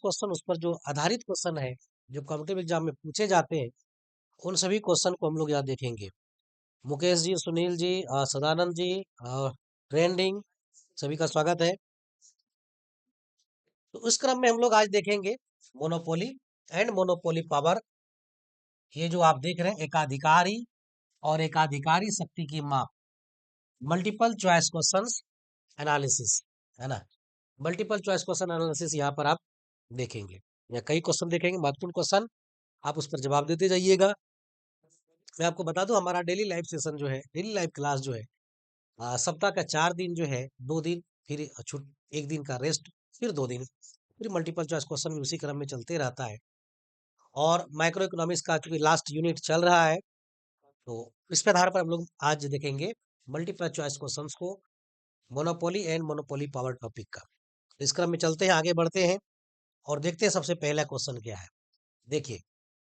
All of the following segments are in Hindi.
क्वेश्चन, उस पर जो आधारित क्वेश्चन है जो कॉम्पिटिटिव एग्जाम में पूछे जाते हैं, उन सभी क्वेश्चन को हम लोग यहाँ देखेंगे। मुकेश जी, सुनील जी, सदानंद जी, ट्रेंडिंग, सभी का स्वागत है। तो उस क्रम में हम लोग आज देखेंगे मोनोपोली एंड मोनोपोली पावर। ये जो आप देख रहे हैं एकाधिकारी और एकाधिकारी शक्ति की माप, मल्टीपल चॉइस क्वेश्चंस एनालिसिस, है ना। मल्टीपल चॉइस क्वेश्चन एनालिसिस यहाँ पर आप देखेंगे, या कई क्वेश्चन देखेंगे, महत्वपूर्ण क्वेश्चन, आप उस पर जवाब देते जाइएगा। मैं आपको बता दूं, हमारा डेली लाइव सेशन जो है, डेली लाइव क्लास जो है, सप्ताह का 4 दिन जो है, 2 दिन फिर छुट, 1 दिन का रेस्ट, फिर 2 दिन, फिर मल्टीपल चॉइस क्वेश्चन भी उसी क्रम में चलते रहता है। और माइक्रो इकोनॉमिक्स का चूंकि लास्ट यूनिट चल रहा है, तो इस पे आधार पर हम लोग आज देखेंगे मल्टीपल चॉइस क्वेश्चंस को, monopoly and monopoly power topic का। इस क्रम में चलते हैं, आगे बढ़ते हैं और देखते हैं सबसे पहला क्वेश्चन क्या है। देखिए,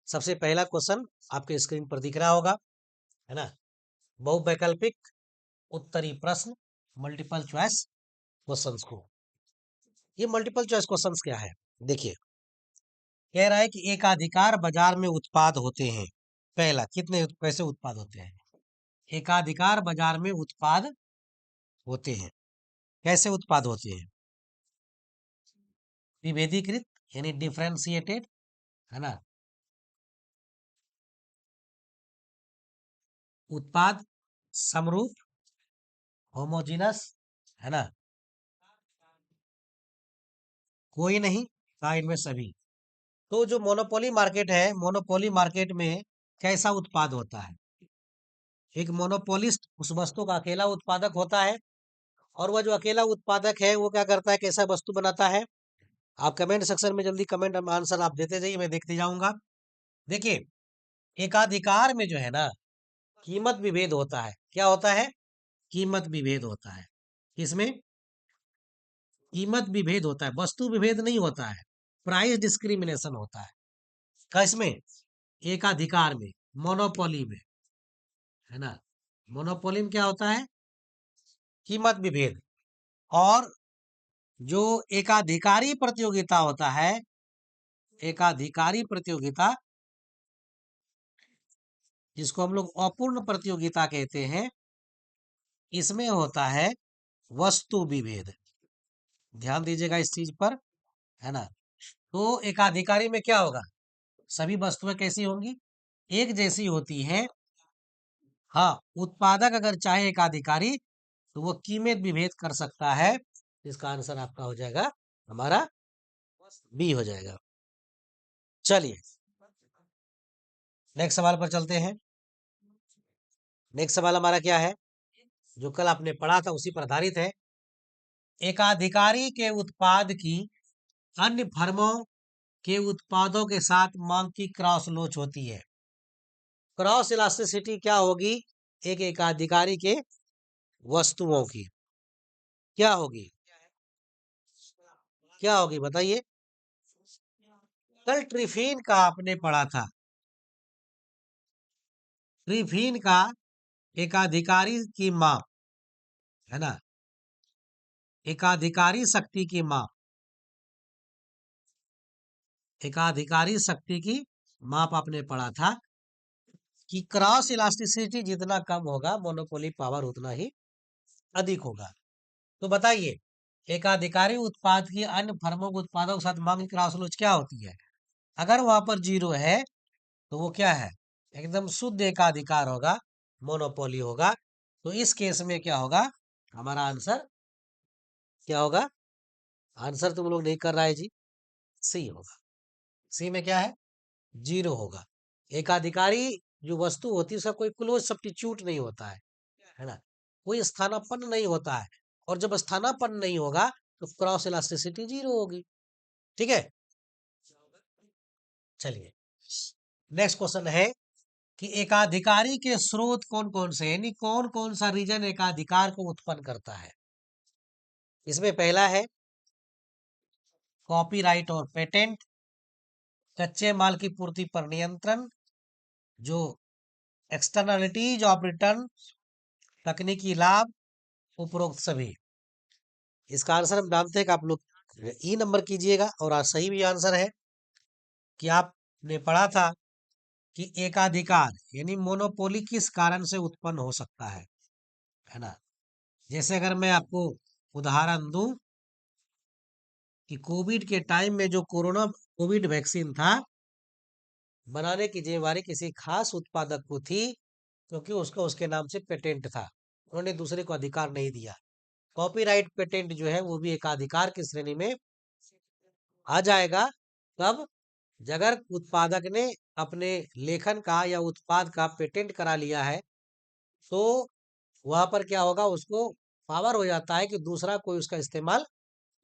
सबसे पहला क्वेश्चन आपके स्क्रीन पर दिख रहा होगा, है ना। बहुवैकल्पिक उत्तरी प्रश्न, मल्टीपल चॉइस क्वेश्चंस को। ये मल्टीपल चॉइस क्वेश्चंस क्या है, देखिए, कह रहा है कि एकाधिकार बाजार में उत्पाद होते हैं। पहला, कितने कैसे उत्पाद होते हैं? एकाधिकार बाजार में उत्पाद होते हैं, कैसे उत्पाद होते हैं? विभेदीकृत यानी डिफरेंशिएटेड, है ना। उत्पाद समरूप, होमोजीनस, है ना। कोई नहीं था इनमें सभी। तो जो मोनोपोली मार्केट है, मोनोपोली मार्केट में कैसा उत्पाद होता है? एक मोनोपोलिस्ट उस वस्तु का अकेला उत्पादक होता है, और वह जो अकेला उत्पादक है वो क्या करता है, कैसा वस्तु बनाता है? आप कमेंट सेक्शन में जल्दी कमेंट आंसर आप देते जाइए, मैं देखते जाऊंगा। देखिए, एकाधिकार में जो है ना, कीमत विभेद होता है। क्या होता है? कीमत विभेद होता है। किसमें? कीमत विभेद होता है, वस्तु विभेद नहीं होता है, प्राइस डिस्क्रिमिनेशन होता है। किसमें? एकाधिकार में, मोनोपोली में, है ना। मोनोपोली में क्या होता है? कीमत विभेद। और जो एकाधिकारी प्रतियोगिता होता है, एकाधिकारी प्रतियोगिता, जिसको हम लोग अपूर्ण प्रतियोगिता कहते हैं, इसमें होता है वस्तु विभेद। ध्यान दीजिएगा इस चीज पर, है ना। तो एकाधिकारी में क्या होगा? सभी वस्तुएं कैसी होंगी? एक जैसी होती हैं। हाँ, उत्पादक अगर चाहे एकाधिकारी, तो वो कीमत विभेद कर सकता है। इसका आंसर आपका हो जाएगा, हमारा बी हो जाएगा। चलिए नेक्स्ट सवाल पर चलते हैं। नेक्स्ट सवाल हमारा क्या है, जो कल आपने पढ़ा था उसी पर आधारित है। एकाधिकारी के उत्पाद की अन्य फर्मों के उत्पादों के साथ मांग की क्रॉस लोच होती है। क्रॉस इलास्टिसिटी क्या होगी? एक एकाधिकारी के वस्तुओं की क्या होगी? क्या होगी बताइए? कल ट्रिफिन का आपने पढ़ा था, ट्रिफिन का एकाधिकारी की माप, है ना, एकाधिकारी शक्ति की माप, एकाधिकारी शक्ति की माप आपने पढ़ा था कि क्रॉस इलास्टिसिटी जितना कम होगा, मोनोपोली पावर उतना ही अधिक होगा। तो बताइए, एकाधिकारी उत्पाद की अन्य फर्मों के उत्पादों के साथ मांग की क्रॉस लोच क्या होती है? अगर वहां पर जीरो है, तो वो क्या है? एकदम शुद्ध एकाधिकार होगा, मोनोपोली होगा। तो इस केस में क्या होगा? हमारा आंसर क्या होगा? आंसर तुम लोग नहीं कर रहा है जी, सी होगा। सी में क्या है? जीरो होगा। एकाधिकारी जो वस्तु होती है उसका कोई क्लोज सब्स्टिट्यूट नहीं होता है ना, कोई स्थानापन्न नहीं होता है। और जब स्थानापन्न नहीं होगा, तो क्रॉस इलास्टिसिटी जीरो होगी। ठीक है, चलिए नेक्स्ट क्वेश्चन है कि एकाधिकारी के स्रोत कौन कौन से, यानी कौन कौन सा रीजन एकाधिकार को उत्पन्न करता है। इसमें पहला है कॉपीराइट और पेटेंट, कच्चे माल की पूर्ति पर नियंत्रण, जो एक्सटर्नलिटीज ऑफ रिटर्न, तकनीकी लाभ, उपरोक्त सभी। इसका आंसर हम जानते हैं कि आप लोग ई नंबर कीजिएगा। और आज सही भी आंसर है कि आपने पढ़ा था कि एकाधिकार यानी मोनोपोली किस कारण से उत्पन्न हो सकता है ना। जैसे अगर मैं आपको उदाहरण दूं कि कोविड के टाइम में जो कोविड वैक्सीन था, बनाने की जिम्मेवारी किसी खास उत्पादक को थी, क्योंकि उसका उसके नाम से पेटेंट था। उन्होंने दूसरे को अधिकार नहीं दिया। कॉपीराइट पेटेंट जो है वो भी एक अधिकार की श्रेणी में आ जाएगा। तब अगर उत्पादक ने अपने लेखन का या उत्पाद का पेटेंट करा लिया है, तो वहां पर क्या होगा, उसको पावर हो जाता है कि दूसरा कोई उसका इस्तेमाल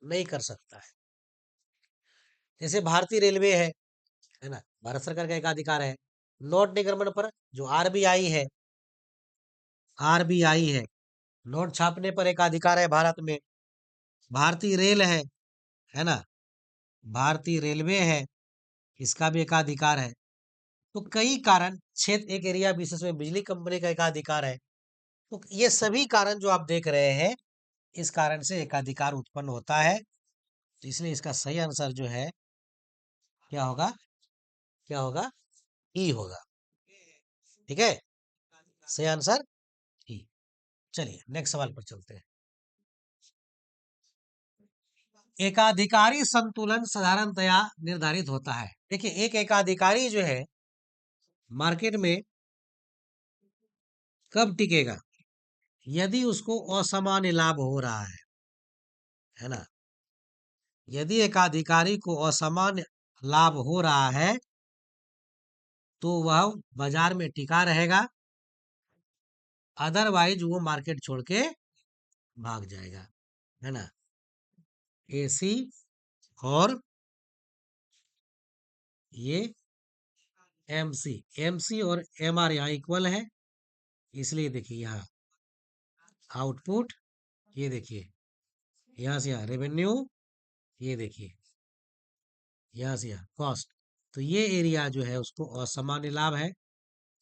नहीं कर सकता है। जैसे भारतीय रेलवे है ना, भारत सरकार का एक अधिकार है। नोट निगमन पर जो आरबीआई है, नोट छापने पर एक अधिकार है भारत में। भारतीय रेल है ना, भारतीय रेलवे है, इसका भी एकाधिकार है। तो कई कारण, क्षेत्र एक एरिया विशेष में बिजली कंपनी का एकाधिकार है। तो ये सभी कारण जो आप देख रहे हैं, इस कारण से एकाधिकार उत्पन्न होता है। तो इसलिए इसका सही आंसर जो है क्या होगा, क्या होगा, ई होगा। ठीक है, सही आंसर ई। चलिए नेक्स्ट सवाल पर चलते हैं। एकाधिकारी संतुलन साधारणतया निर्धारित होता है। देखिए, एक एकाधिकारी जो है मार्केट में कब टिकेगा, यदि उसको असामान्य लाभ हो रहा है ना। यदि एकाधिकारी को असामान्य लाभ हो रहा है तो वह बाजार में टिका रहेगा, अदरवाइज वो मार्केट छोड़ के भाग जाएगा, है ना। एसी और ये एमसी और एमआर यहाँ इक्वल है, इसलिए देखिए यहाँ आउटपुट, ये देखिए यहाँ से यहाँ रेवेन्यू, ये देखिए यहाँ से यहाँ कॉस्ट। तो ये एरिया जो है उसको असामान्य लाभ है,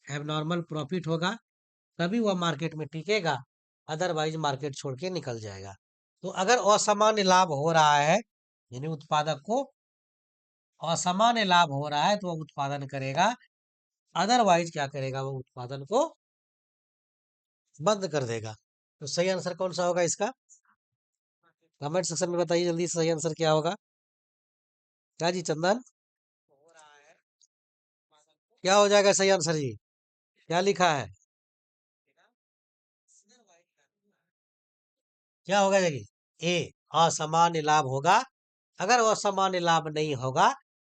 एबनॉर्मल प्रॉफिट होगा, तभी वह मार्केट में टिकेगा, अदरवाइज मार्केट छोड़ के निकल जाएगा। तो अगर असामान्य लाभ हो रहा है, यानी उत्पादक को असामान्य लाभ हो रहा है, तो वह उत्पादन करेगा, अदरवाइज क्या करेगा, वो उत्पादन को बंद कर देगा। तो सही आंसर कौन सा होगा इसका, कमेंट सेक्शन में बताइए जल्दी, सही आंसर क्या होगा। क्या जी चंदन, क्या हो जाएगा सही आंसर जी, क्या लिखा है, क्या होगा जी, ए असामान्य लाभ होगा। अगर असामान्य लाभ नहीं होगा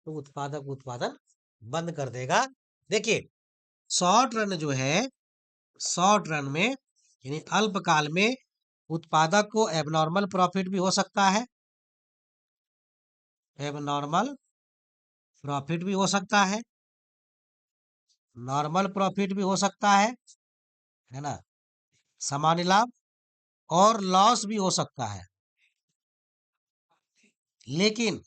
तो उत्पादक उत्पादन बंद कर देगा। देखिए, शॉर्ट रन जो है, शॉर्ट रन में यानी अल्पकाल में उत्पादक को एबनॉर्मल प्रॉफिट भी हो सकता है, एबनॉर्मल प्रॉफिट भी हो सकता है, नॉर्मल प्रॉफिट भी हो सकता है ना, सामान्य लाभ, और लॉस भी हो सकता है। लेकिन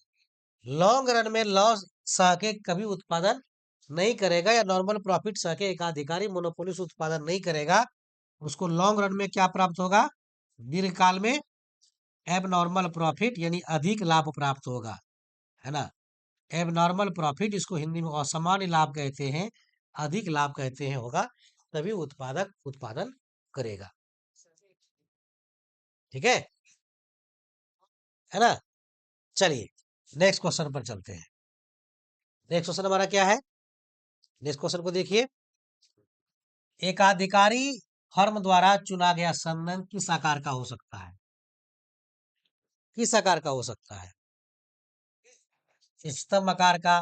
लॉन्ग रन में लॉस सह के कभी उत्पादन नहीं करेगा, या नॉर्मल प्रॉफिट सह के एकाधिकारी मोनोपोलिस्ट उत्पादन नहीं करेगा। उसको लॉन्ग रन में क्या प्राप्त होगा, दीर्घकाल में एबनॉर्मल प्रॉफिट यानी अधिक लाभ प्राप्त होगा, है ना। एबनॉर्मल प्रॉफिट, इसको हिंदी में असामान्य लाभ कहते हैं, अधिक लाभ कहते हैं, होगा, तभी उत्पादक उत्पादन करेगा। ठीक है ना। चलिए नेक्स्ट क्वेश्चन पर चलते हैं। नेक्स्ट क्वेश्चन हमारा क्या है, नेक्स्ट क्वेश्चन को देखिए। एकाधिकारी फर्म द्वारा चुना गया संबंध किस आकार का हो सकता है, किस आकार का हो सकता है, स्तंभ आकार का,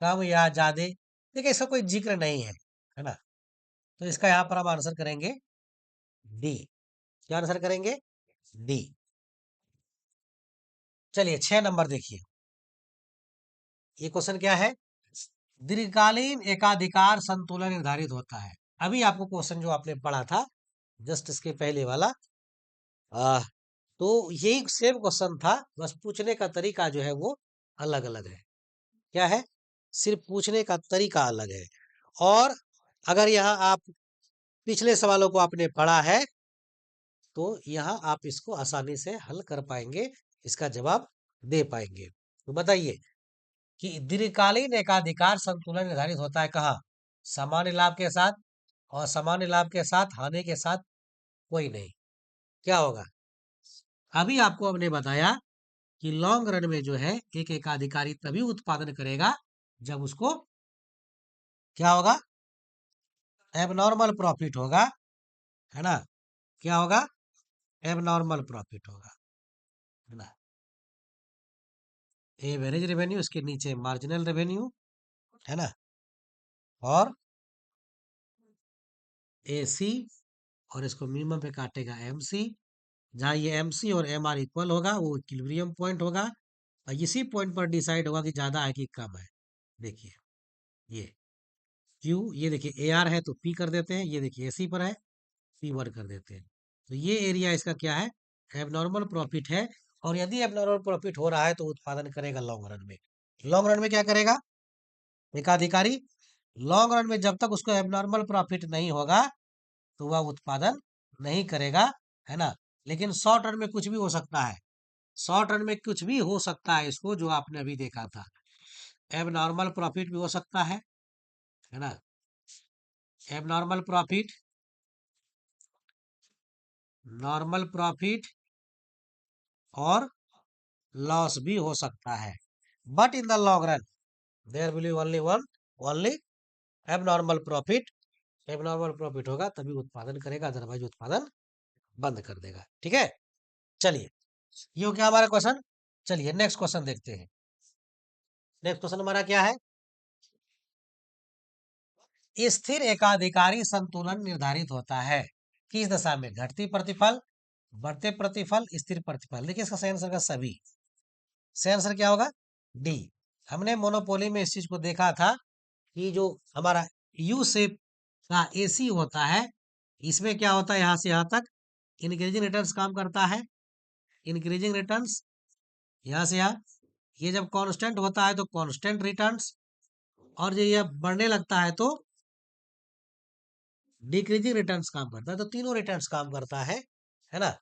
कम या ज्यादा। देखिए इसका कोई जिक्र नहीं है ना। तो इसका यहां पर हम आंसर करेंगे डी। क्या आंसर करेंगे, डी। चलिए 6 नंबर देखिए, ये क्वेश्चन क्या है, दीर्घकालीन एकाधिकार संतुलन निर्धारित होता है। अभी आपको क्वेश्चन जो आपने पढ़ा था जस्ट इसके पहले वाला, आ, तो यही सेम क्वेश्चन था, बस पूछने का तरीका जो है वो अलग अलग है। क्या है, सिर्फ पूछने का तरीका अलग है। और अगर यहाँ आप पिछले सवालों को आपने पढ़ा है, तो यहाँ आप इसको आसानी से हल कर पाएंगे, इसका जवाब दे पाएंगे। तो बताइए कि दीर्घकालीन एकाधिकार संतुलन निर्धारित होता है कहाँ? सामान्य लाभ के साथ, और सामान्य लाभ के साथ हानि के साथ कोई नहीं। क्या होगा? अभी आपको हमने बताया कि लॉन्ग रन में जो है एक एकाधिकारी तभी उत्पादन करेगा जब उसको क्या होगा? एबनॉर्मल प्रॉफिट होगा, है ना? क्या होगा? एबनॉर्मल प्रॉफिट होगा, है ना? एवरेज रेवेन्यू, इसके नीचे मार्जिनल रेवेन्यू, है ना? और एसी, और इसको मिनिमम पे काटेगा एमसी। जहाँ ये एमसी और एमआर इक्वल होगा वो इक्विलिब्रियम पॉइंट होगा, और इसी पॉइंट पर डिसाइड होगा कि ज्यादा है कि कम है। देखिए ये क्यू, ये देखिए ए आर है तो पी कर देते हैं, ये देखिए एसी पर है, पी वन कर देते हैं। तो ये एरिया इसका क्या है? एबनॉर्मल प्रॉफिट है। और यदि एबनॉर्मल प्रॉफिट हो रहा है तो उत्पादन करेगा लॉन्ग रन में। लॉन्ग रन में क्या करेगा एकाधिकारी? लॉन्ग रन में जब तक उसको एबनॉर्मल प्रॉफिट नहीं होगा तो वह उत्पादन नहीं करेगा, है ना? लेकिन शॉर्ट रन में कुछ भी हो सकता है। शॉर्ट रन में कुछ भी हो सकता है, इसको जो आपने अभी देखा था, एबनॉर्मल प्रॉफिट भी हो सकता है ना? एबनॉर्मल प्रॉफिट, नॉर्मल प्रॉफिट और लॉस भी हो सकता है। But in the long run there will be only one, only abnormal profit. Abnormal profit होगा तभी उत्पादन करेगा, अदरवाइज उत्पादन बंद कर देगा। ठीक है, चलिए ये हो गया हमारा क्वेश्चन। चलिए नेक्स्ट क्वेश्चन देखते हैं। नेक्स्ट क्वेश्चन हमारा क्या है? स्थिर एकाधिकारी संतुलन निर्धारित होता है किस दशा में? घटती प्रतिफल, बढ़ते प्रतिफल, स्थिर प्रतिफल। देखिए इसका सही आंसर का सभी। सही आंसर क्या होगा? डी। हमने मोनोपोली में इस चीज को देखा था कि जो हमारा यू शेप का एसी होता है, इसमें क्या होता है, यहां से यहां तक इंक्रीजिंग रिटर्न्स काम करता है। इंक्रीजिंग रिटर्न्स यहां से यहाँ, ये जब कांस्टेंट होता है तो कांस्टेंट रिटर्न्स, और जो ये बढ़ने लगता है तो डिक्रीजिंग रिटर्न्स काम करता है। तो तीनों रिटर्न्स काम करता है ना?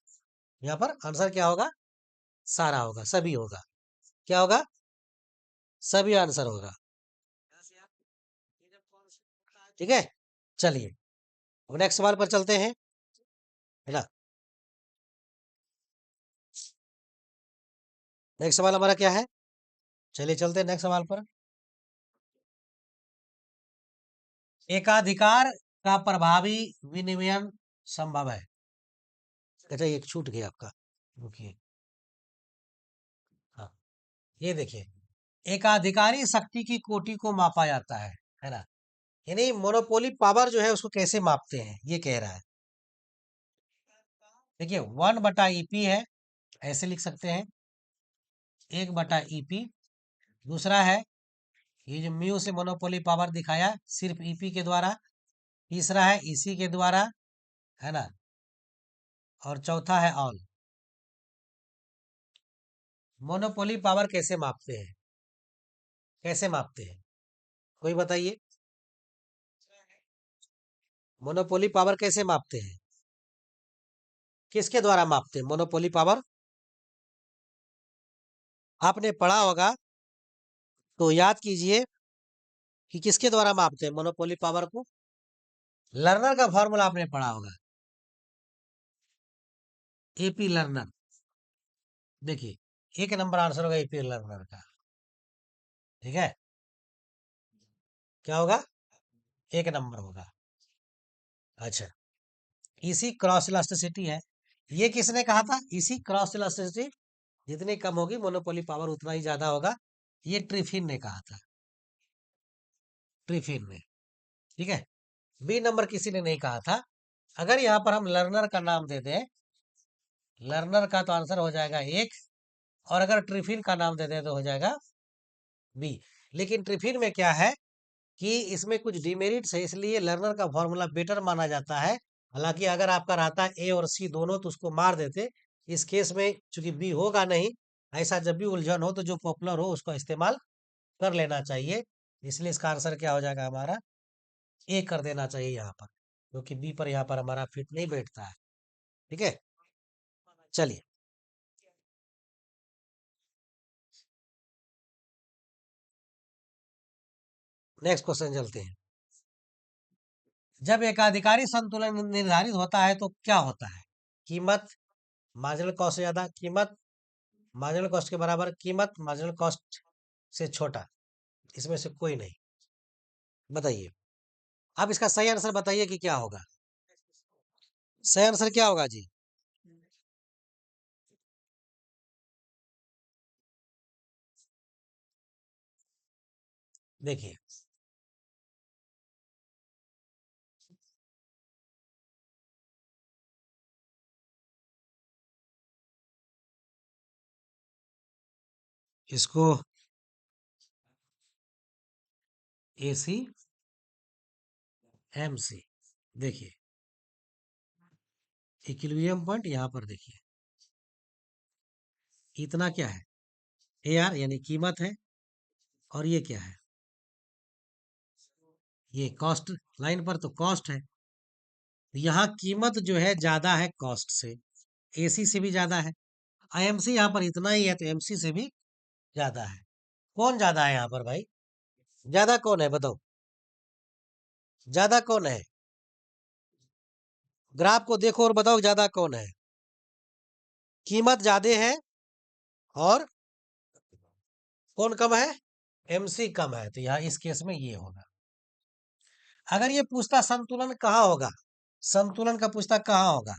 यहाँ पर आंसर क्या होगा? सारा होगा, सभी होगा। क्या होगा? सभी आंसर होगा। ठीक है, चलिए अब नेक्स्ट सवाल पर चलते हैं, है ना? नेक्स्ट सवाल हमारा क्या है? चलिए चलते हैं नेक्स्ट सवाल पर। एकाधिकार का प्रभावी विनिमयन संभव है। अच्छा एक छूट गया आपका, रुकिए। हाँ, ये देखिए, एकाधिकारी शक्ति की कोटि को मापा जाता है ना? यानी मोनोपोली पावर जो है उसको कैसे मापते हैं ये कह रहा है। देखिए 1/EP है, ऐसे लिख सकते हैं, 1/EP। दूसरा है ये जो म्यू से मोनोपोली पावर दिखाया सिर्फ ईपी के द्वारा। तीसरा है इसी के द्वारा, है ना? और चौथा है ऑल। मोनोपोली पावर कैसे मापते हैं? कैसे मापते हैं कोई बताइए? मोनोपोली पावर कैसे मापते हैं? किसके द्वारा मापते हैं मोनोपोली पावर? आपने पढ़ा होगा तो याद कीजिए कि किसके द्वारा मापते हैं मोनोपोली पावर को। लर्नर का फॉर्मूला आपने पढ़ा होगा, एपी लर्नर। देखिए एक नंबर आंसर होगा एपी लर्नर का। ठीक है, क्या होगा? एक नंबर होगा। अच्छा, इसी क्रॉस इलास्टिसिटी है, ये किसने कहा था? इसी क्रॉस इलास्टिसिटी जितनी कम होगी मोनोपोली पावर उतना ही ज्यादा होगा, ये ट्रिफिन ने कहा था। ट्रिफिन ने। ठीक है, बी नंबर किसी ने नहीं कहा था। अगर यहाँ पर हम लर्नर का नाम दे दें, लर्नर का तो आंसर हो जाएगा एक, और अगर ट्रिफिन का नाम दे दें तो हो जाएगा बी। लेकिन ट्रिफिन में क्या है कि इसमें कुछ डिमेरिट्स है, इसलिए लर्नर का फॉर्मूला बेटर माना जाता है। हालांकि अगर आपका रहता है ए और सी दोनों तो उसको मार देते। इस केस में चूंकि बी होगा नहीं, ऐसा जब भी उलझन हो तो जो पॉपुलर हो उसको इस्तेमाल कर लेना चाहिए। इसलिए इसका आंसर क्या हो जाएगा हमारा? ए कर देना चाहिए यहाँ पर, क्योंकि बी पर यहाँ पर हमारा फिट नहीं बैठता है। ठीक है, चलिए नेक्स्ट क्वेश्चन चलते हैं। जब एकाधिकारी संतुलन निर्धारित होता है तो क्या होता है? कीमत मार्जिनल कॉस्ट से ज्यादा, कीमत मार्जिनल कॉस्ट के बराबर, कीमत मार्जिनल कॉस्ट से छोटा, इसमें से कोई नहीं। बताइए, अब इसका सही आंसर बताइए कि क्या होगा। सही आंसर क्या होगा जी? देखिए, इसको AC MC, देखिए इक्विलिब्रियम पॉइंट यहां पर देखिए, इतना क्या है? AR यानी कीमत है, और ये क्या है? ये कॉस्ट, लाइन पर तो कॉस्ट है। यहाँ कीमत जो है ज्यादा है कॉस्ट से, AC से भी ज्यादा है। IMC यहाँ पर इतना ही है तो MC से भी ज्यादा है। कौन ज्यादा है यहाँ पर भाई? ज्यादा कौन है बताओ? ज्यादा कौन है? ग्राफ को देखो और बताओ ज्यादा कौन है? कीमत ज्यादा है, और कौन कम है? MC कम है, तो यहाँ इस केस में ये होगा। अगर ये पूछता संतुलन कहाँ होगा, संतुलन का पूछता कहाँ होगा,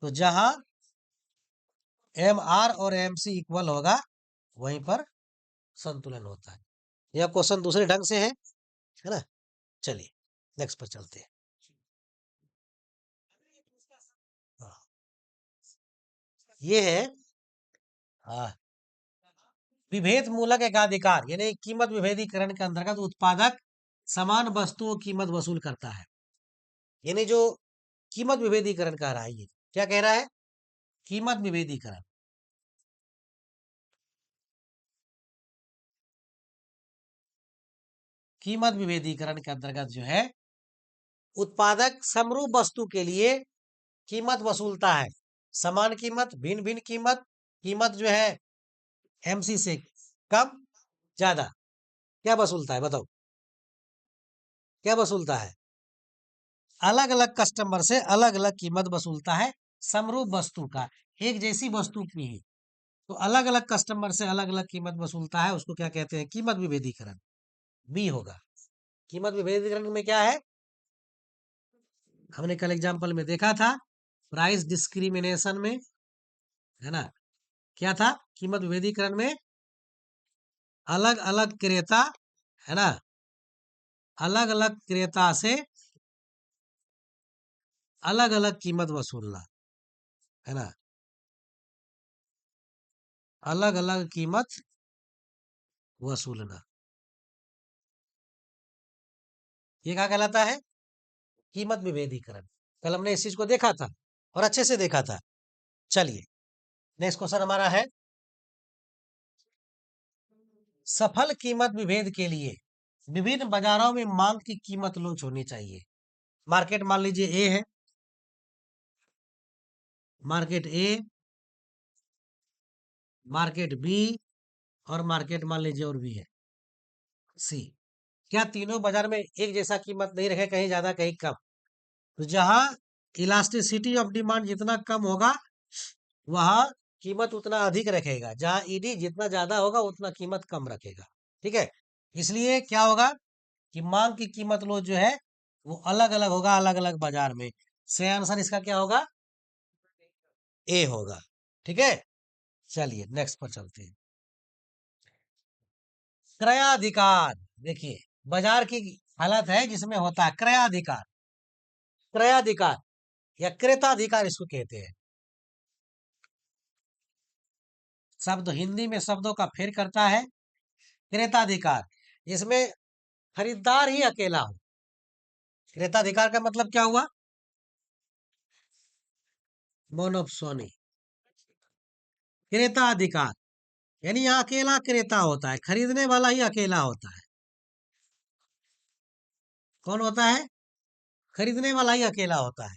तो जहां MR और MC इक्वल होगा वहीं पर संतुलन होता है। यह क्वेश्चन दूसरे ढंग से है ना। चलिए नेक्स्ट पर चलते हैं। हाँ, ये है विभेद मूलक एकाधिकार, यानी कीमत विभेदीकरण के अंतर्गत उत्पादक समान वस्तुओं की कीमत वसूल करता है। यानी जो कीमत विभेदीकरण कह रहा है, ये क्या कह रहा है? कीमत विभेदीकरण। कीमत विभेदीकरण के अंतर्गत जो है उत्पादक समरूप वस्तु के लिए कीमत वसूलता है। समान कीमत, भिन्न भिन्न कीमत, कीमत जो है MC से कम ज्यादा, क्या वसूलता है बताओ? क्या वसूलता है? अलग अलग कस्टमर से अलग अलग कीमत वसूलता है समरूप वस्तु का, एक जैसी वस्तु की ही, तो अलग अलग कस्टमर से अलग अलग कीमत वसूलता है, उसको क्या कहते हैं? कीमत विभेदीकरण। बी होगा। कीमत विभेदीकरण में क्या है? हमने कल एग्जांपल में देखा था, प्राइस डिस्क्रिमिनेशन में, है ना, क्या था? कीमत विभेदीकरण में अलग अलग क्रेता, है ना, अलग अलग क्रेता से अलग अलग कीमत वसूलना, है ना, अलग अलग कीमत वसूलना, ये क्या कहलाता है? कीमत विभेदीकरण। कल हमने इस चीज को देखा था, और अच्छे से देखा था। चलिए नेक्स्ट क्वेश्चन हमारा है, सफल कीमत विभेद के लिए विभिन्न बाजारों में मांग की कीमत लॉन्च होनी चाहिए। मार्केट मान लीजिए ए है, मार्केट ए, मार्केट बी, और मार्केट मान लीजिए और भी है सी। क्या तीनों बाजार में एक जैसा कीमत नहीं रखे, कहीं ज्यादा कहीं कम? तो जहां इलास्टिसिटी ऑफ डिमांड जितना कम होगा वहां कीमत उतना अधिक रखेगा, जहां ईडी जितना ज्यादा होगा उतना कीमत कम रखेगा। ठीक है, इसलिए क्या होगा कि मांग की कीमत लो जो है वो अलग अलग होगा अलग अलग बाजार में। सही आंसर इसका क्या होगा? ए होगा। ठीक है, चलिए नेक्स्ट पर चलते हैं। क्रयाधिकार, देखिए बाजार की हालत है जिसमें होता है क्रयाधिकार। क्रयाधिकार या क्रेताधिकार इसको कहते हैं। शब्द हिंदी में शब्दों का फेर करता है। क्रेताधिकार, इसमें खरीदार ही अकेला हो। क्रेताधिकार का मतलब क्या हुआ? मोनोप्सोनी। क्रेता अधिकार यानी यहाँ अकेला क्रेता होता है, खरीदने वाला ही अकेला होता है। कौन होता है? खरीदने वाला ही अकेला होता है,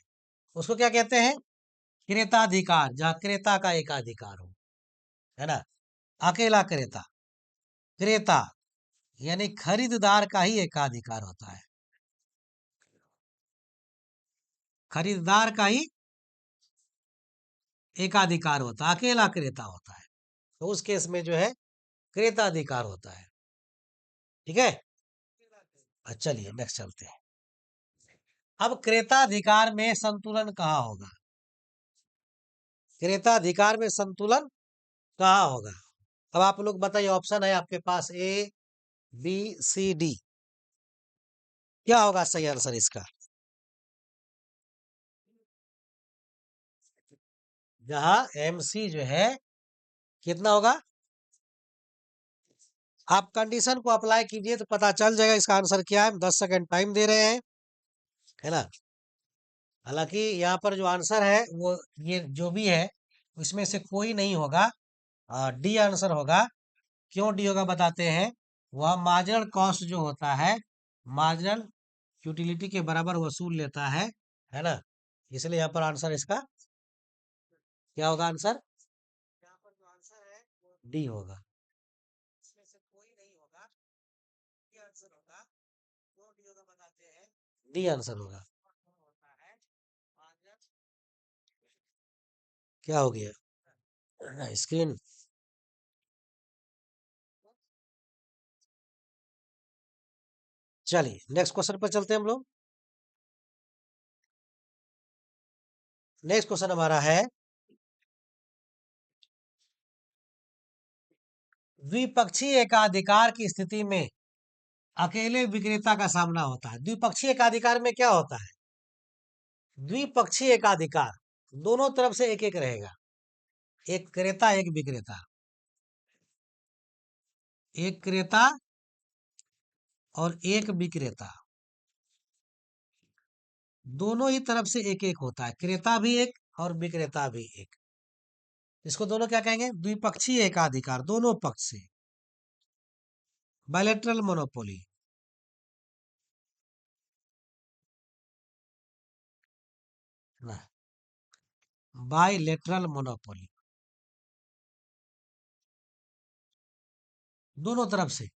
उसको क्या कहते हैं? क्रेताधिकार, जहाँ क्रेता का एकाधिकार हो, है ना, अकेला क्रेता। क्रेता यानी खरीदार का ही एकाधिकार होता है, खरीदार का ही एकाधिकार होता है, अकेला क्रेता होता है। तो उस केस में जो है क्रेताधिकार होता है। ठीक है, चलिए नेक्स्ट चलते हैं। अब क्रेताधिकार में संतुलन कहाँ होगा? क्रेताधिकार में संतुलन कहाँ होगा? अब आप लोग बताइए, ऑप्शन है आपके पास ए बी सी डी, क्या होगा सही आंसर इसका? जहां एम सी जो है कितना होगा, आप कंडीशन को अप्लाई कीजिए तो पता चल जाएगा इसका आंसर क्या है। हम 10 सेकंड टाइम दे रहे हैं, है ना। हालांकि यहाँ पर जो आंसर है वो ये जो भी है उसमें से कोई नहीं होगा, डी आंसर होगा। क्यों डी होगा बताते हैं। वह मार्जिनल कॉस्ट जो होता है, मार्जिनल यूटिलिटी के बराबर वसूल लेता है ना। इसलिए यहाँ पर आंसर इसका क्या होगा? आंसर यहाँ पर जो आंसर है वो डी होगा, इसमें से कोई नहीं होगा, डी आंसर होगा। क्यों डी होगा बताते हैं, डी आंसर होगा। होता है मार्जिनल, क्या हो गया स्क्रीन। चलिए नेक्स्ट क्वेश्चन पर चलते हैं हम लोग। नेक्स्ट क्वेश्चन हमारा है, द्विपक्षीय एकाधिकार की स्थिति में अकेले विक्रेता का सामना होता है। द्विपक्षीय एकाधिकार में क्या होता है? द्विपक्षीय एकाधिकार दोनों तरफ से एक एक रहेगा, एक क्रेता एक विक्रेता, एक क्रेता और एक विक्रेता, दोनों ही तरफ से एक एक होता है, क्रेता भी एक और विक्रेता भी एक। इसको दोनों क्या कहेंगे? द्विपक्षीय एकाधिकार, दोनों पक्ष से, बायलैटरल मोनोपोली ना, बायलैटरल मोनोपोली, दोनों तरफ से।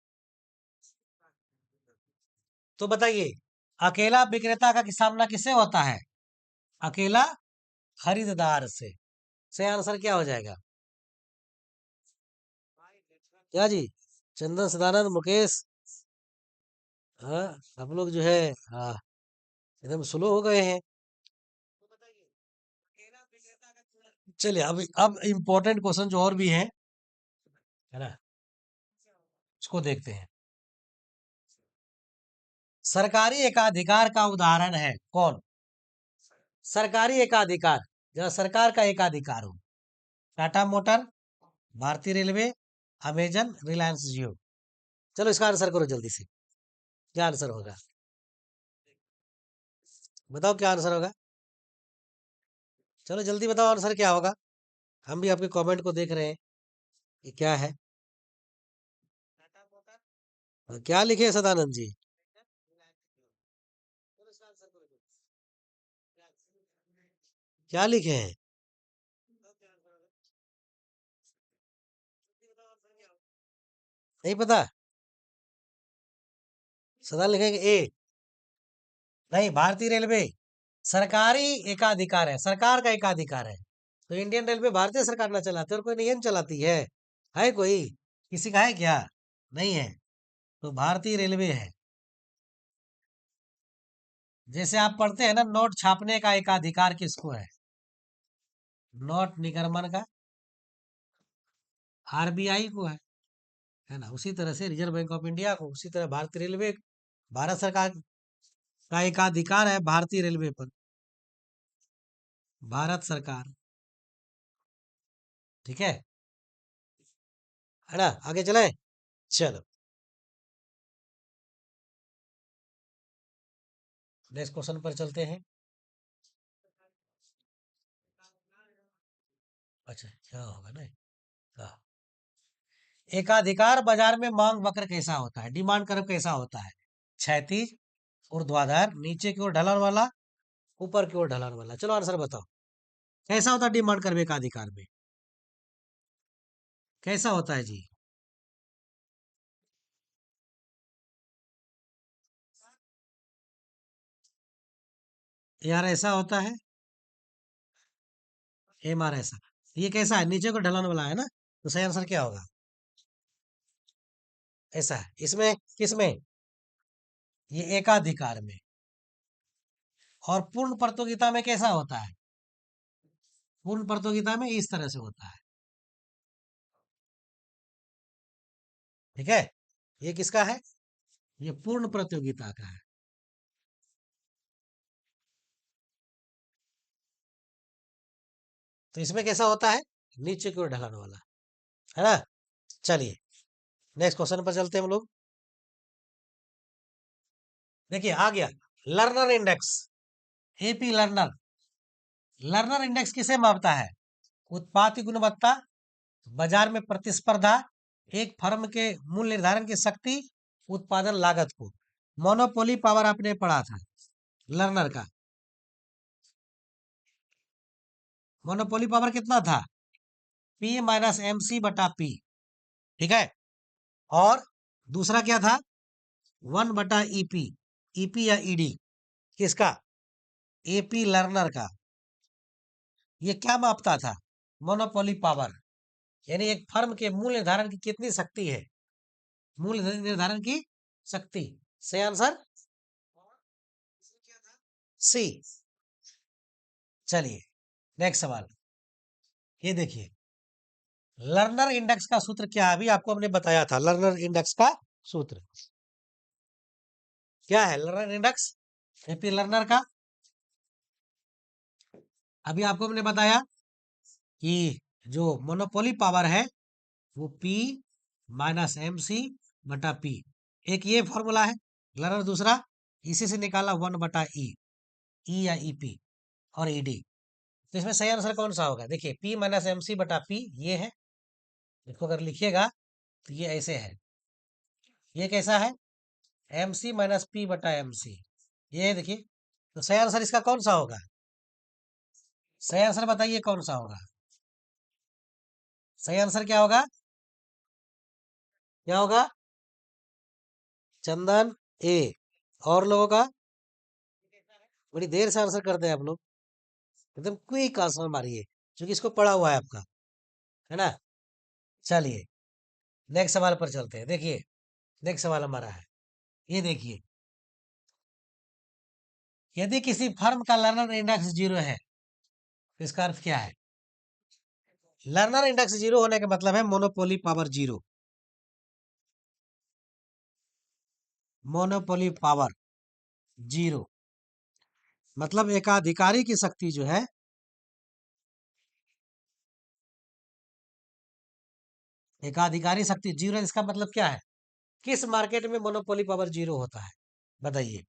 तो बताइए, अकेला विक्रेता का सामना किससे होता है? अकेला खरीदार से। सही आंसर क्या हो जाएगा? क्या जी? चंदन, सदानंद, मुकेश, हाँ आप लोग जो है, हाँ एकदम स्लो हो गए हैं। चलिए अब इम्पोर्टेंट क्वेश्चन जो और भी हैं, है ना, इसको देखते हैं। सरकारी एकाधिकार का उदाहरण है कौन? सरकारी एकाधिकार, जहाँ सरकार का एकाधिकार हो। टाटा मोटर, भारतीय रेलवे, अमेजन, रिलायंस जियो। चलो इसका आंसर करो जल्दी से, क्या आंसर होगा? बताओ क्या आंसर होगा, चलो जल्दी बताओ आंसर क्या होगा। हम भी आपके कमेंट को देख रहे हैं, ये क्या है। क्या लिखे हैं सदानंद जी? क्या लिखे हैं? नहीं पता? सदा लिखेंगे ए। नहीं, भारतीय रेलवे सरकारी एकाधिकार है, सरकार का एकाधिकार है। तो इंडियन रेलवे भारतीय सरकार ना चलाती और कोई नहीं चलाती है कोई, किसी का है क्या? नहीं है। तो भारतीय रेलवे है। जैसे आप पढ़ते हैं ना, नोट छापने का एकाधिकार किसको नोट निगमन का आरबीआई को है ना। उसी तरह से रिजर्व बैंक ऑफ इंडिया को, उसी तरह भारतीय रेलवे, भारत सरकार का एकाधिकार है भारतीय रेलवे पर, भारत सरकार। ठीक है ना। आगे चले, चलो नेक्स्ट क्वेश्चन पर चलते हैं। अच्छा क्या होगा ना, हाँ। एकाधिकार बाजार में मांग वक्र कैसा होता है? डिमांड कर्व कैसा होता है? क्षैतिज, ऊर्ध्वाधर, नीचे की ओर ढलान वाला, ऊपर की ओर ढलान वाला। चलो आंसर बताओ, कैसा होता है डिमांड कर्व एकाधिकार में? कैसा होता है जी? यार ऐसा होता है, एम आर ऐसा, ये कैसा है, नीचे को ढलान वाला है ना, तो सही आंसर क्या होगा? ऐसा है इसमें, किसमें? ये एकाधिकार में। और पूर्ण प्रतियोगिता में कैसा होता है? पूर्ण प्रतियोगिता में इस तरह से होता है। ठीक है, ये किसका है? ये पूर्ण प्रतियोगिता का है। तो इसमें कैसा होता है? नीचे की ओर ढलान वाला, है ना। चलिए नेक्स्ट क्वेश्चन पर चलते हैं हम लोग। देखिए आ गया, learner index, AP learner. Learner index किसे मापता है? उत्पाद की गुणवत्ता, बाजार में प्रतिस्पर्धा, एक फर्म के मूल्य निर्धारण की शक्ति, उत्पादन लागत को। मोनोपोली पावर आपने पढ़ा था लर्नर का। मोनोपोली पावर कितना था? पी माइनस एम सी बटा पी। ठीक है। और दूसरा क्या था? 1 बटा ईपी। ईपी या ईडी किसका? एपी लर्नर का। ये क्या मापता था? मोनोपोली पावर, यानी एक फर्म के मूल्य निर्धारण की कितनी शक्ति है, मूल्य निर्धारण की शक्ति। सही आंसर सी। चलिए नेक्स्ट सवाल, ये देखिए, लर्नर इंडेक्स का सूत्र क्या है? अभी आपको हमने बताया था लर्नर इंडेक्स का सूत्र क्या है। लर्नर इंडेक्स एपी लर्नर का, अभी आपको हमने बताया कि जो मोनोपोली पावर है वो P माइनस एम सी बटा पी। एक ये फॉर्मूला है लर्नर, दूसरा इसी से निकाला 1 बटा ई या ई पी और ई डी। तो इसमें सही आंसर कौन सा होगा? देखिए P माइनस एम सी बटा पी ये है, इसको अगर लिखिएगा तो ये ऐसे है। ये कैसा है? एम सी माइनस पी बटा एम सी, ये है देखिए। तो सही आंसर इसका कौन सा होगा? सही आंसर बताइए कौन सा होगा? सही आंसर क्या होगा? क्या होगा? चंदन ए। और लोगों का? बड़ी देर से आंसर करते हैं आप लोग, एकदम क्विक आंसर मारिए, क्योंकि इसको पढ़ा हुआ है आपका, है ना। चलिए नेक्स्ट सवाल पर चलते हैं। देखिए नेक्स्ट सवाल हमारा है, ये देखिए, यदि किसी फर्म का लर्नर इंडेक्स 0 है तो इसका अर्थ क्या है? लर्नर इंडेक्स 0 होने का मतलब है मोनोपोली पावर 0। मोनोपोली पावर 0 मतलब एकाधिकारी की शक्ति जो है, एकाधिकारी शक्ति 0, इसका मतलब क्या है? किस मार्केट में मोनोपोली पावर 0 होता है? बताइए।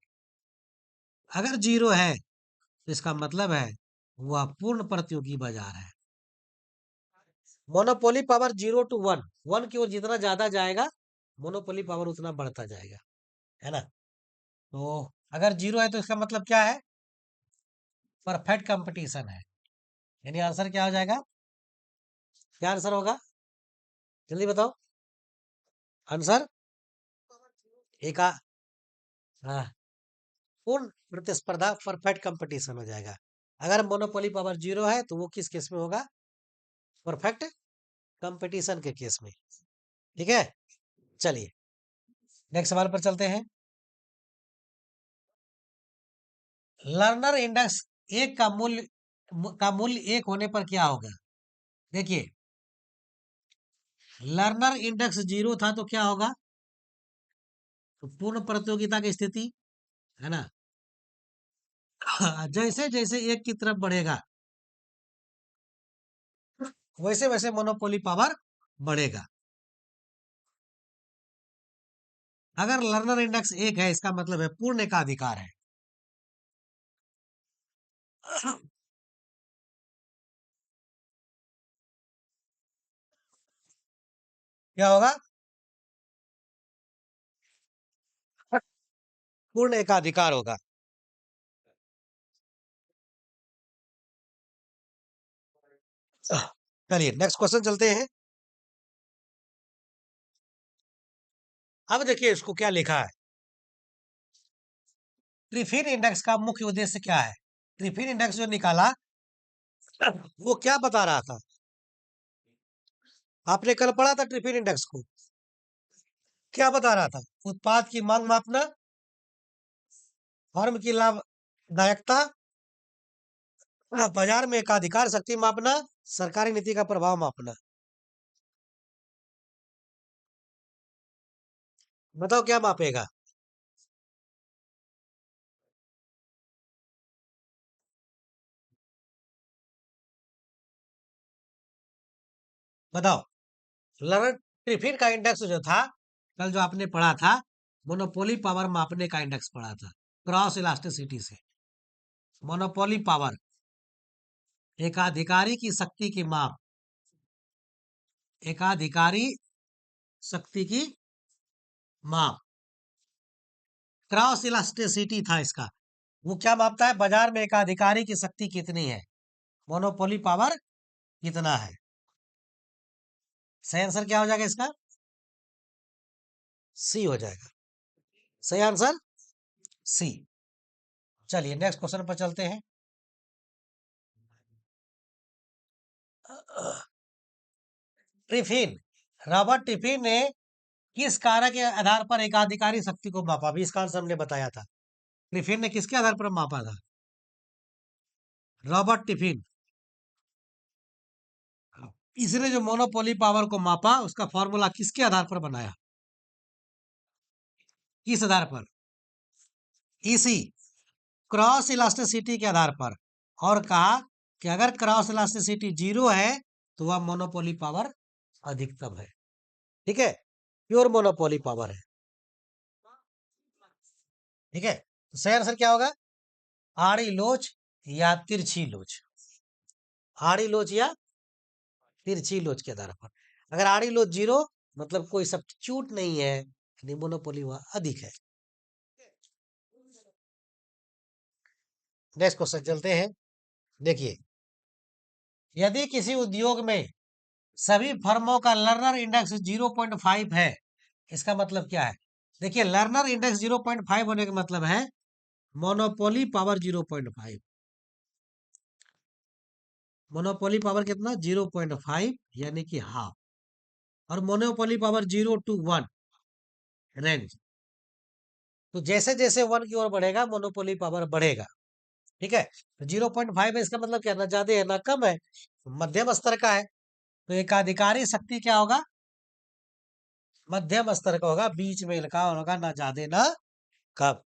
अगर 0 है तो इसका मतलब है वह पूर्ण प्रतियोगी बाजार है। मोनोपोली पावर 0 to 1, 1 की ओर जितना ज्यादा जाएगा मोनोपोली पावर उतना बढ़ता जाएगा, है ना। तो अगर 0 है तो इसका मतलब क्या है? परफेक्ट कंपटीशन है। यानी आंसर क्या हो जाएगा? क्या आंसर होगा? जल्दी बताओ आंसर। एका हाँ, पूर्ण प्रतिस्पर्धा, परफेक्ट कंपटीशन हो जाएगा। अगर मोनोपोली पावर 0 है तो वो किस केस में होगा? परफेक्ट कंपटीशन के केस में। ठीक है। चलिए नेक्स्ट सवाल पर चलते हैं। लर्नर इंडेक्स एक का मूल्य 1 होने पर क्या होगा? देखिए लर्नर इंडेक्स 0 था तो क्या होगा? तो पूर्ण प्रतियोगिता की स्थिति, है ना। जैसे जैसे एक की तरफ बढ़ेगा वैसे वैसे मोनोपोली पावर बढ़ेगा। अगर लर्नर इंडेक्स 1 है इसका मतलब है पूर्ण एकाधिकार है। क्या होगा? पूर्ण एकाधिकार होगा। चलिए नेक्स्ट क्वेश्चन चलते हैं। अब देखिए इसको क्या लिखा है, ट्रिफिन इंडेक्स का मुख्य उद्देश्य क्या है? ट्रिफिन इंडेक्स जो निकाला वो क्या बता रहा था? आपने कल पढ़ा था ट्रिफिन इंडेक्स को, क्या बता रहा था? उत्पाद की मांग मापना, फर्म की लाभदायकता, बाजार में एकाधिकार शक्ति मापना, सरकारी नीति का प्रभाव मापना। बताओ क्या मापेगा? बताओ। लर्नर ट्रिफिन का इंडेक्स जो था, कल जो आपने पढ़ा था, मोनोपोली पावर मापने का इंडेक्स पढ़ा था, क्रॉस इलास्टिसिटी से। मोनोपोली पावर, एकाधिकारी की शक्ति की माप, एकाधिकारी शक्ति की माप, क्रॉस इलास्टिसिटी था इसका। वो क्या मापता है? बाजार में एकाधिकारी की शक्ति कितनी है, मोनोपोली पावर कितना है। सही आंसर क्या हो जाएगा इसका? सी हो जाएगा। सही आंसर सी। चलिए नेक्स्ट क्वेश्चन पर चलते हैं। टिफिन, रॉबर्ट टिफिन ने किस कारक के आधार पर एकाधिकारी शक्ति को मापा? अभी इसका आंसर हमने बताया था। टिफिन ने किसके आधार पर मापा था? Robert tiffin. इसने जो मोनोपोली पावर को मापा, उसका फॉर्मूला किसके आधार पर बनाया? किस आधार पर? इसी क्रॉस इलास्टिसिटी के आधार पर। और कहा कि अगर क्रॉस इलास्टिसिटी 0 है तो वह मोनोपोली पावर अधिकतम है। ठीक है, प्योर मोनोपोली पावर है। ठीक है, तो सही आंसर क्या होगा? आड़ी लोच या तिरछी लोच। आड़ी लोच या तिरछी लोच के आधार पर। अगर आड़ी लोच 0 मतलब कोई सब्स्टिट्यूट नहीं है, यानी मोनोपोली वह अधिक है। नेक्स्ट क्वेश्चन चलते हैं। देखिए, यदि किसी उद्योग में सभी फर्मों का लर्नर इंडेक्स 0.5 है, इसका मतलब क्या है? देखिए, लर्नर इंडेक्स 0.5 होने का मतलब है मोनोपोली पावर 0.5। मोनोपोली पावर कितना? 0.5, यानी कि हाफ। और मोनोपोली पावर 0 to 1 रेंज। तो जैसे जैसे 1 की ओर बढ़ेगा मोनोपोली पावर बढ़ेगा। ठीक है, तो 0.5 है, इसका मतलब क्या? ना ज्यादा है ना कम है, मध्यम स्तर का है। तो एकाधिकारी शक्ति क्या होगा? मध्यम स्तर का होगा, बीच में का होगा, ना ज्यादा ना कम।